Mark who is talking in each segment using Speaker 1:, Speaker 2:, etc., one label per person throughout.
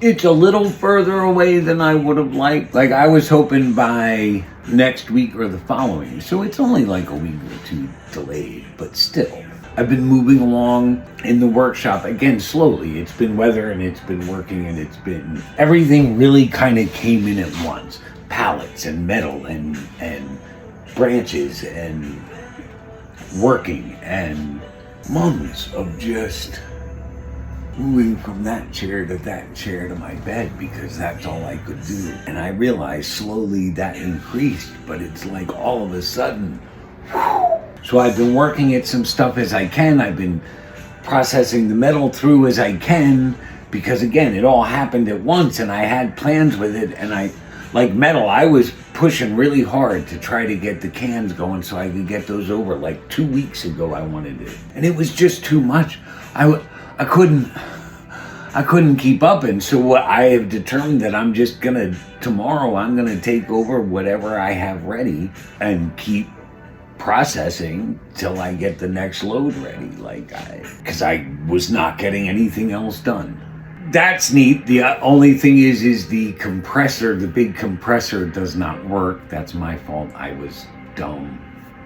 Speaker 1: It's a little further away than I would have liked. Like, I was hoping by next week or the following. So it's only like a week or two delayed, but still. I've been moving along in the workshop, again, slowly. It's been weather and it's been working and it's been... Everything really kind of came in at once. Pallets and metal and branches and working and months of just... moving from that chair to my bed because that's all I could do. And I realized slowly that increased, but it's like all of a sudden, whew. So I've been working at some stuff as I can. I've been processing the metal through as I can because again, it all happened at once and I had plans with it. And like metal, I was pushing really hard to try to get the cans going so I could get those over. Like 2 weeks ago, I wanted it. And it was just too much. I couldn't keep up, and so what I have determined that tomorrow I'm gonna take over whatever I have ready and keep processing till I get the next load ready, because I was not getting anything else done. That's neat. The only thing is the compressor, the big compressor does not work. That's my fault. I was dumb.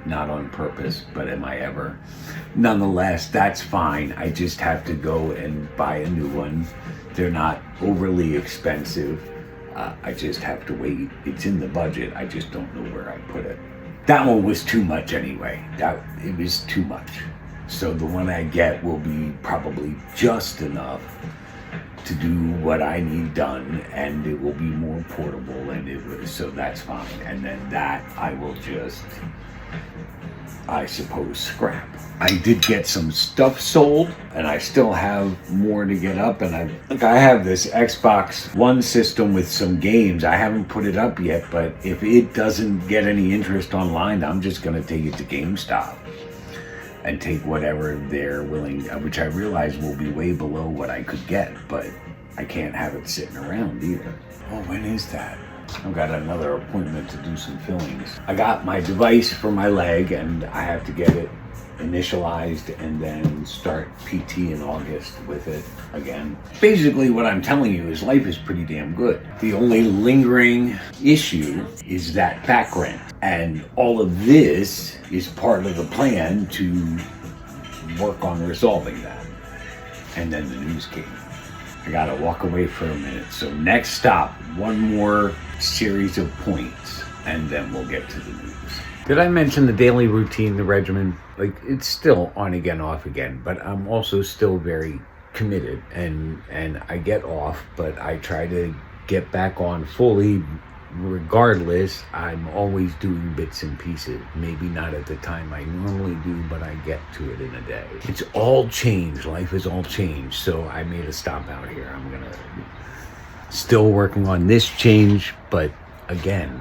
Speaker 1: Not on purpose, but am I ever? Nonetheless, that's fine. I just have to go and buy a new one. They're not overly expensive. I just have to wait. It's in the budget. I just don't know where I put it. That one was too much anyway. It was too much. So the one I get will be probably just enough to do what I need done, and it will be more portable, so that's fine. And then that I will just, I suppose, scrap. I did get some stuff sold, and I still have more to get up, and I have this Xbox One system with some games. I haven't put it up yet, but if it doesn't get any interest online, I'm just gonna take it to GameStop and take whatever they're willing, which I realize will be way below what I could get, but I can't have it sitting around either. Oh, when is that? I've got another appointment to do some fillings. I got my device for my leg and I have to get it initialized and then start PT in August with it again. Basically what I'm telling you is life is pretty damn good. The only lingering issue is that back rent. And all of this is part of the plan to work on resolving that. And then the news came. I gotta walk away for a minute. So next stop, one more series of points, and then we'll get to the news. Did I mention the daily routine, the regimen? Like, it's still on again, off again, but I'm also still very committed, and I get off, but I try to get back on fully. Regardless, I'm always doing bits and pieces. Maybe not at the time I normally do, but I get to it in a day. It's all changed. Life is all changed. So I made a stop out here. I'm gonna still working on this change, but again,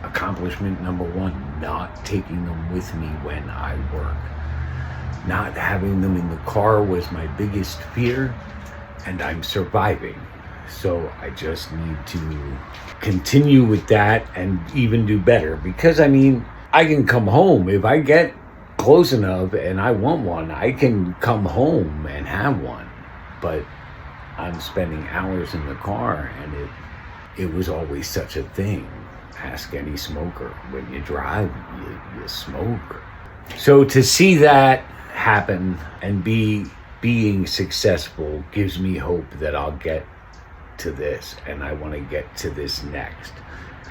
Speaker 1: accomplishment number one, not taking them with me when I work. Not having them in the car was my biggest fear, and I'm surviving. So I just need to continue with that and even do better, because I mean, I can come home if I get close enough and I want one. I can come home and have one, but I'm spending hours in the car, and it was always such a thing. Ask any smoker. When you drive, you smoke. So to see that happen and being successful gives me hope that I'll get to this, and I want to get to this next.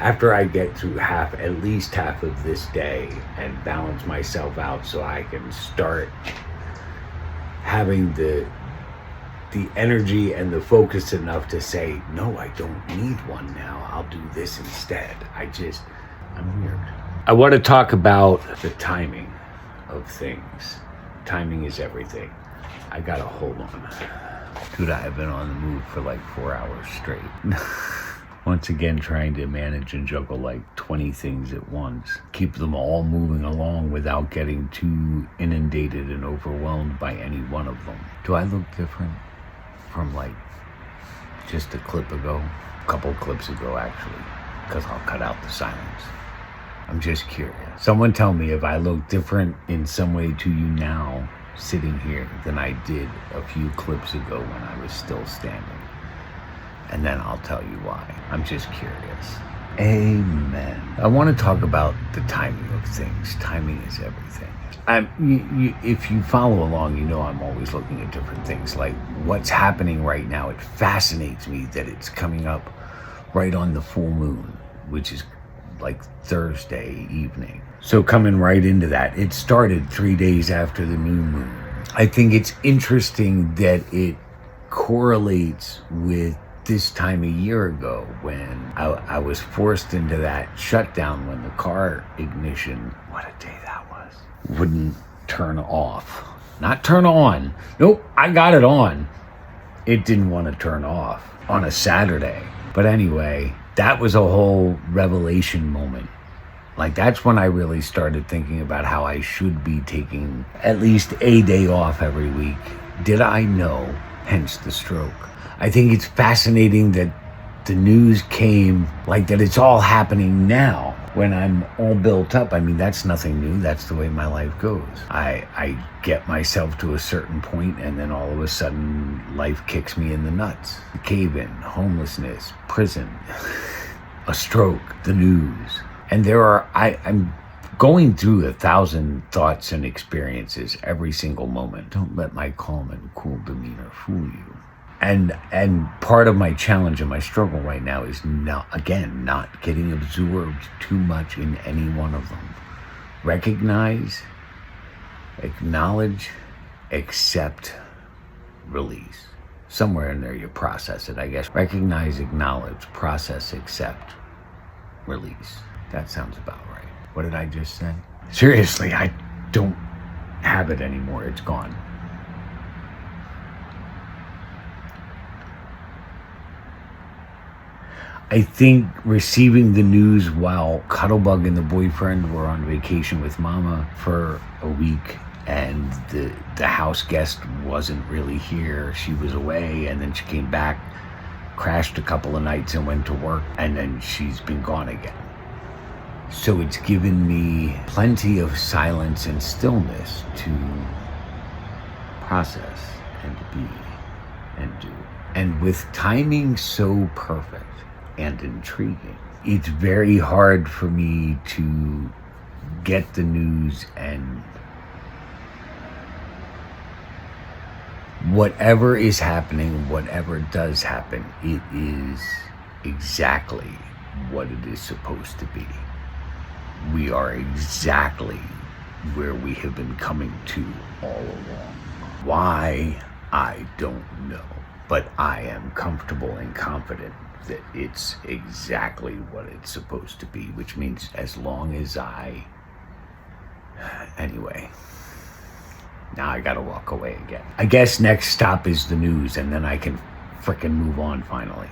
Speaker 1: After I get through at least half of this day and balance myself out so I can start having the energy and the focus enough to say, no, I don't need one now. I'll do this instead. I'm weird. I want to talk about the timing of things. Timing is everything. I gotta hold on. Dude, I have been on the move for like 4 hours straight. Once again, trying to manage and juggle like 20 things at once. Keep them all moving along without getting too inundated and overwhelmed by any one of them. Do I look different from like just a clip ago? A couple clips ago, actually, because I'll cut out the silence. I'm just curious. Someone tell me if I look different in some way to you now, sitting here, than I did a few clips ago when I was still standing. and then I'll tell you why. I'm just curious. Amen. I want to talk about the timing of things. Timing is everything. If you follow along, you know I'm always looking at different things. Like what's happening right now, it fascinates me that it's coming up right on the full moon, which is like Thursday evening. So coming right into that, it started 3 days after the new moon. I think it's interesting that it correlates with this time a year ago when I was forced into that shutdown when the car ignition, what a day that was, wouldn't turn off. Not turn on. Nope, I got it on. It didn't want to turn off on a Saturday. But anyway, that was a whole revelation moment. Like that's when I really started thinking about how I should be taking at least a day off every week. Did I know? Hence the stroke. I think it's fascinating that the news came like that it's all happening now when I'm all built up. I mean, that's nothing new. That's the way my life goes. I get myself to a certain point and then all of a sudden life kicks me in the nuts. Cave-in, homelessness, prison, a stroke, the news. And I'm going through 1,000 thoughts and experiences every single moment. Don't let my calm and cool demeanor fool you. And part of my challenge and my struggle right now is not getting absorbed too much in any one of them. Recognize, acknowledge, accept, release. Somewhere in there you process it, I guess. Recognize, acknowledge, process, accept, release. That sounds about right. What did I just say? Seriously, I don't have it anymore. It's gone. I think receiving the news while Cuddlebug and the boyfriend were on vacation with Mama for a week and the house guest wasn't really here. She was away and then she came back, crashed a couple of nights and went to work, and then she's been gone again. So it's given me plenty of silence and stillness to process and be and do. And with timing so perfect and intriguing, it's very hard for me to get the news, and whatever is happening, whatever does happen, it is exactly what it is supposed to be. We are exactly where we have been coming to all along. Why, I don't know. But I am comfortable and confident that it's exactly what it's supposed to be, which means as long as anyway, now I gotta walk away again. I guess next stop is the news, and then I can frickin' move on finally.